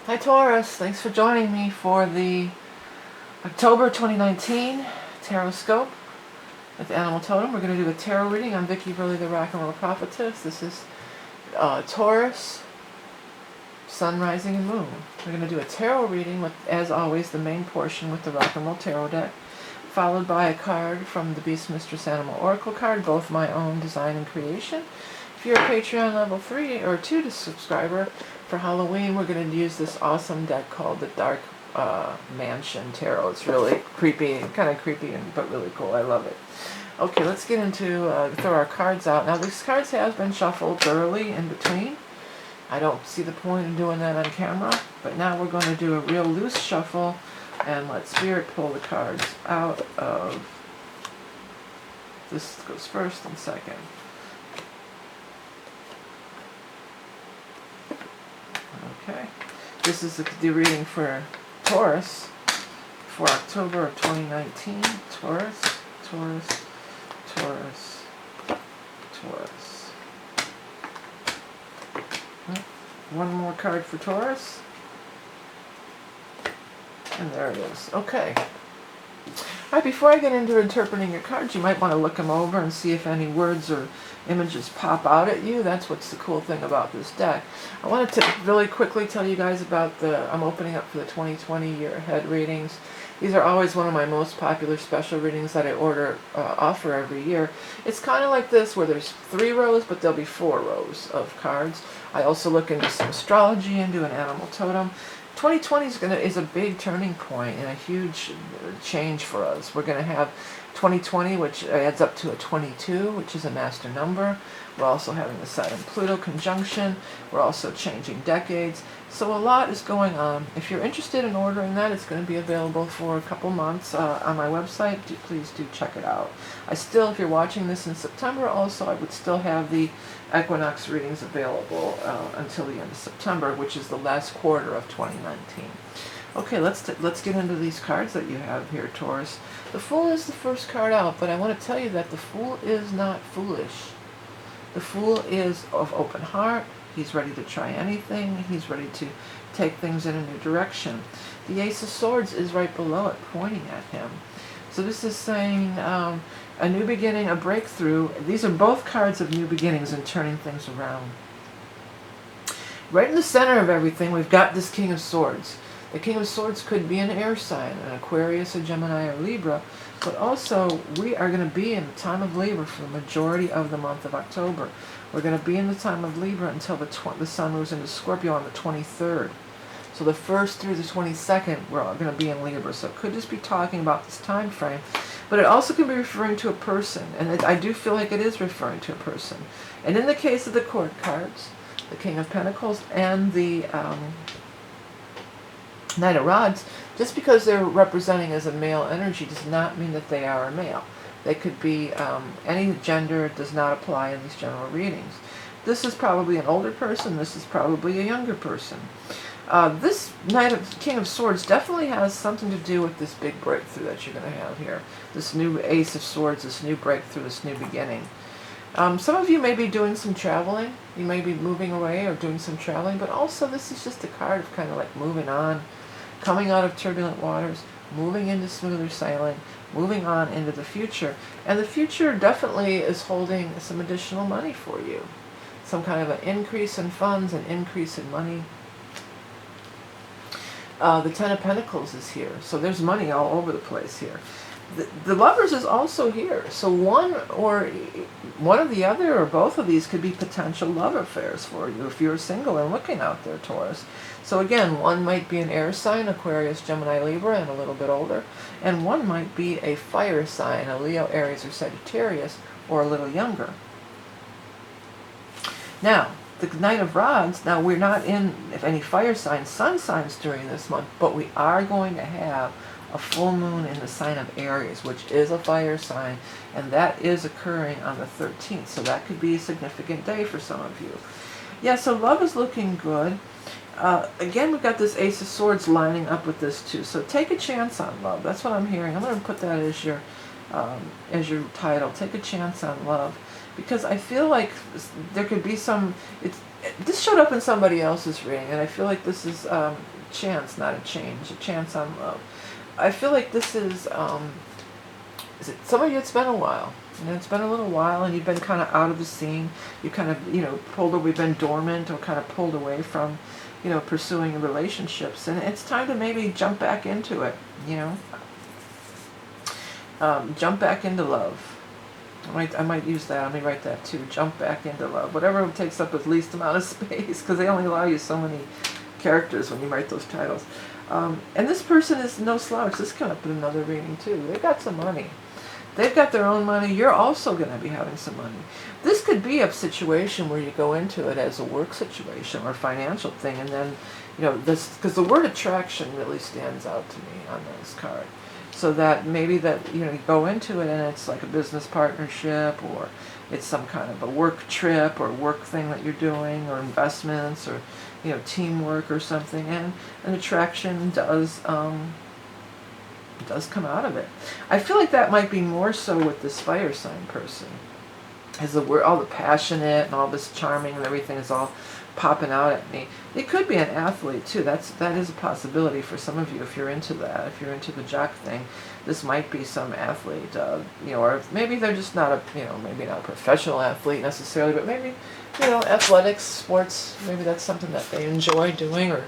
Hi Taurus, thanks for joining me for the October 2019 Tarot Scope with Animal Totem. We're going to do a tarot reading. I'm Vickie Verlie, the Rock and Roll Prophetess. This is Taurus, Sun, Rising, and Moon. We're going to do a tarot reading with, as always, the main portion with the Rock and Roll Tarot deck, followed by a card from the Beast Mistress Animal Oracle card, both my own design and creation. If you're a Patreon level 3 or 2 subscriber, for Halloween, we're going to use this awesome deck called the Dark Mansion Tarot. It's really creepy, kind of creepy, but really cool. I love it. Okay, let's get into, throw our cards out. Now, these cards have been shuffled thoroughly in between. I don't see the point in doing that on camera, but now we're going to do a real loose shuffle and let Spirit pull the cards out of, this goes first and second. Okay, this is the reading for Taurus for October of 2019. Taurus, Taurus, Taurus, Taurus. One more card for Taurus. And there it is. Okay. Alright, before I get into interpreting your cards, you might want to look them over and see if any words or images pop out at you. That's what's the cool thing about this deck. I wanted to really quickly tell you guys about I'm opening up for the 2020 year ahead readings. These are always one of my most popular special readings that I offer every year. It's kind of like this, where there's 3 rows, but there'll be 4 rows of cards. I also look into some astrology and do an animal totem. 2020 is a big turning point and a huge change for us. We're going to have 2020, which adds up to a 22, which is a master number. We're also having the Saturn-Pluto conjunction. We're also changing decades. So a lot is going on. If you're interested in ordering that, it's going to be available for a couple months on my website. Please do check it out. If you're watching this in September, also I would still have the equinox readings available until the end of September, which is the last quarter of 2019. Okay, let's get into these cards that you have here, Taurus. The Fool is the first card out, but I want to tell you that the Fool is not foolish. The Fool is of open heart. He's ready to try anything. He's ready to take things in a new direction. The Ace of Swords is right below it, pointing at him. So this is saying a new beginning, a breakthrough. These are both cards of new beginnings and turning things around. Right in the center of everything, we've got this King of Swords. The King of Swords could be an air sign, an Aquarius, a Gemini, or Libra, but also we are going to be in the time of Libra for the majority of the month of October. We're going to be in the time of Libra until the Sun moves into Scorpio on the 23rd. So the 1st through the 22nd, we're all going to be in Libra. So it could just be talking about this time frame, but it also can be referring to a person, and I do feel like it is referring to a person. And in the case of the Court cards, the King of Pentacles and the Knight of Rods, just because they're representing as a male energy does not mean that they are a male. They could be any gender. Does not apply in these general readings. This is probably an older person. This is probably a younger person. This King of Swords definitely has something to do with this big breakthrough that you're going to have here. This new Ace of Swords, this new breakthrough, this new beginning. Some of you may be doing some traveling. You may be moving away or doing some traveling, but also this is just a card of kind of like moving on, coming out of turbulent waters, moving into smoother sailing, moving on into the future. And the future definitely is holding some additional money for you. Some kind of an increase in funds, an increase in money. The Ten of Pentacles is here, so there's money all over the place here. The Lovers is also here, so one of the other or both of these could be potential love affairs for you if you're single and looking out there, Taurus. So again, one might be an air sign, Aquarius, Gemini, Libra, and a little bit older, and one might be a fire sign, a Leo, Aries, or Sagittarius, or a little younger. Now, the Knight of Rods, now we're not in any fire signs, sun signs during this month, but we are going to have a full moon in the sign of Aries, which is a fire sign, and that is occurring on the 13th, so that could be a significant day for some of you. Yeah, so love is looking good. Again, we've got this Ace of Swords lining up with this too, so take a chance on love. That's what I'm hearing. I'm going to put that as your title. Take a chance on love, because I feel like there could be some, this showed up in somebody else's reading, and I feel like this is chance, not a change, a chance on love. I feel like this is some of you, it's been a while. It's been a little while, and you've been kind of out of the scene. You kind of, pulled away, been dormant, or kind of pulled away from, pursuing relationships. And it's time to maybe jump back into it, jump back into love. I might use that. Let me write that too. Jump back into love. Whatever takes up the least amount of space, because they only allow you so many characters when you write those titles. And this person is no slouch. This came up in another reading too. They've got some money. They've got their own money. You're also going to be having some money. This could be a situation where you go into it as a work situation or financial thing, and then, this, because the word attraction really stands out to me on this card. So that maybe that, you go into it and it's like a business partnership, or it's some kind of a work trip or work thing that you're doing, or investments, or, teamwork or something, and an attraction does come out of it. I feel like that might be more so with this fire sign person, as the word, all the passionate and all this charming and everything is all popping out at me. It could be an athlete too. That is a possibility for some of you if you're into that. If you're into the jock thing, this might be some athlete. Or maybe they're just not a, maybe not a professional athlete necessarily, but maybe, athletics, sports. Maybe that's something that they enjoy doing, or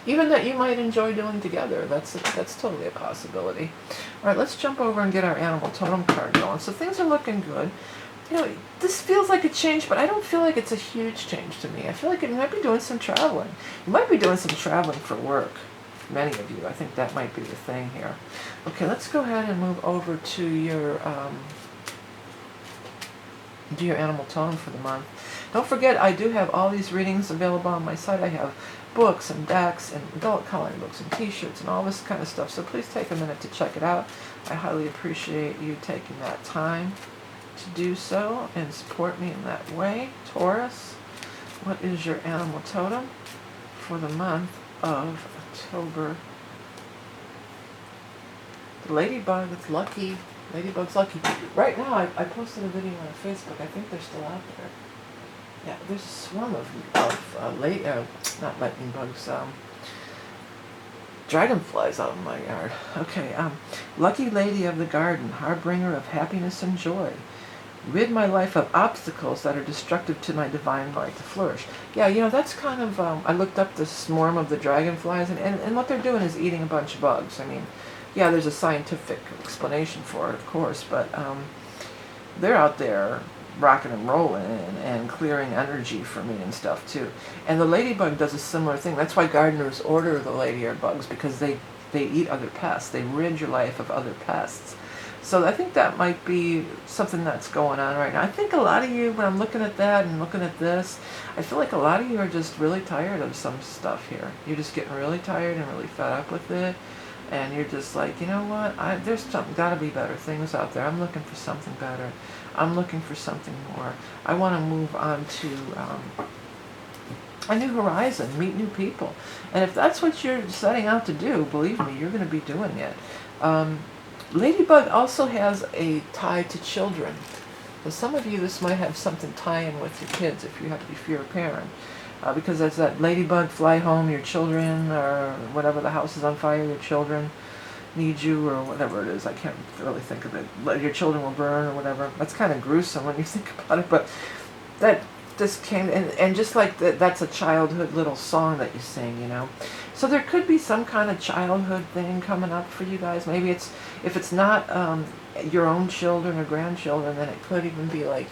even that you might enjoy doing together. That's totally a possibility. All right, let's jump over and get our animal totem card going. So things are looking good. This feels like a change, but I don't feel like it's a huge change to me. I feel like you might be doing some traveling. You might be doing some traveling for work. Many of you. I think that might be the thing here. Okay, let's go ahead and move over to your animal totem for the month. Don't forget, I do have all these readings available on my site. I have books and decks and adult coloring books and t-shirts and all this kind of stuff. So please take a minute to check it out. I highly appreciate you taking that time to do so and support me in that way. Taurus, what is your animal totem for the month of October? The ladybug, it's lucky. Ladybug's lucky. Right now, I posted a video on Facebook. I think they're still out there. Yeah, there's a swarm of not lightning bugs, dragonflies out in my yard. Okay, lucky lady of the garden, harbinger of happiness and joy. Rid my life of obstacles that are destructive to my divine light to flourish. Yeah, that's kind of, I looked up the swarm of the dragonflies, and what they're doing is eating a bunch of bugs. I mean, yeah, there's a scientific explanation for it, of course, but they're out there rocking and rolling and clearing energy for me and stuff too. And the ladybug does a similar thing. That's why gardeners order the ladybugs, because they eat other pests. They rid your life of other pests. So I think that might be something that's going on right now. I think a lot of you, when I'm looking at that and looking at this, I feel like a lot of you are just really tired of some stuff here. You're just getting really tired and really fed up with it. And you're just like, you know what, there's got to be better things out there. I'm looking for something better. I'm looking for something more. I want to move on to a new horizon, meet new people. And if that's what you're setting out to do, believe me, you're going to be doing it. Ladybug also has a tie to children. For some of you, this might have something tying with your kids if you're a parent. Because as that ladybug fly home, your children, or whatever, the house is on fire, your children need you, or whatever it is. I can't really think of it. Your children will burn, or whatever. That's kind of gruesome when you think about it, but that just came, and just like that's a childhood little song that you sing, So there could be some kind of childhood thing coming up for you guys. Maybe if it's not your own children or grandchildren, then it could even be like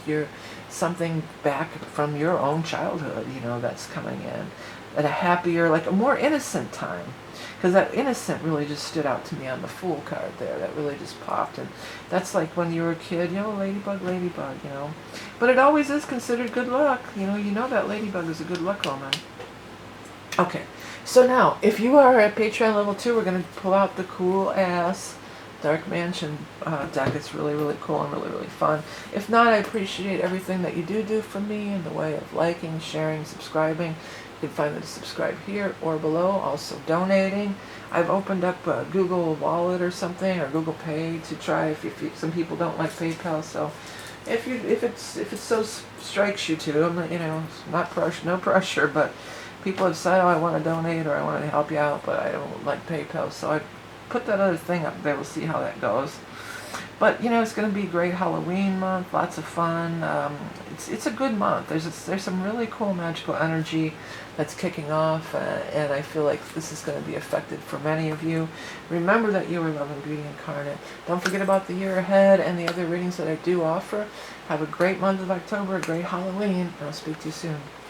something back from your own childhood, that's coming in at a happier, like a more innocent time. Because that innocent really just stood out to me on the Fool card there. That really just popped. And that's like when you were a kid, ladybug, But it always is considered good luck. You know that ladybug is a good luck omen. Okay, so now, if you are at Patreon level 2, we're going to pull out the cool-ass Dark Mansion deck. It's really, really cool and really, really fun. If not, I appreciate everything that you do for me in the way of liking, sharing, subscribing. You can find the subscribe here or below. Also donating. I've opened up a Google Wallet or something, or Google Pay to try if some people don't like PayPal. So if it so strikes you to, I'm not, it's not pressure, no pressure, but people have said, oh, I want to donate or I want to help you out, but I don't like PayPal, so I put that other thing up there. We'll see how that goes. But it's going to be a great Halloween month, lots of fun. It's a good month. There's some really cool magical energy that's kicking off, and I feel like this is going to be effective for many of you. Remember that you are love and beauty incarnate. Don't forget about the year ahead and the other readings that I do offer. Have a great month of October, a great Halloween, and I'll speak to you soon.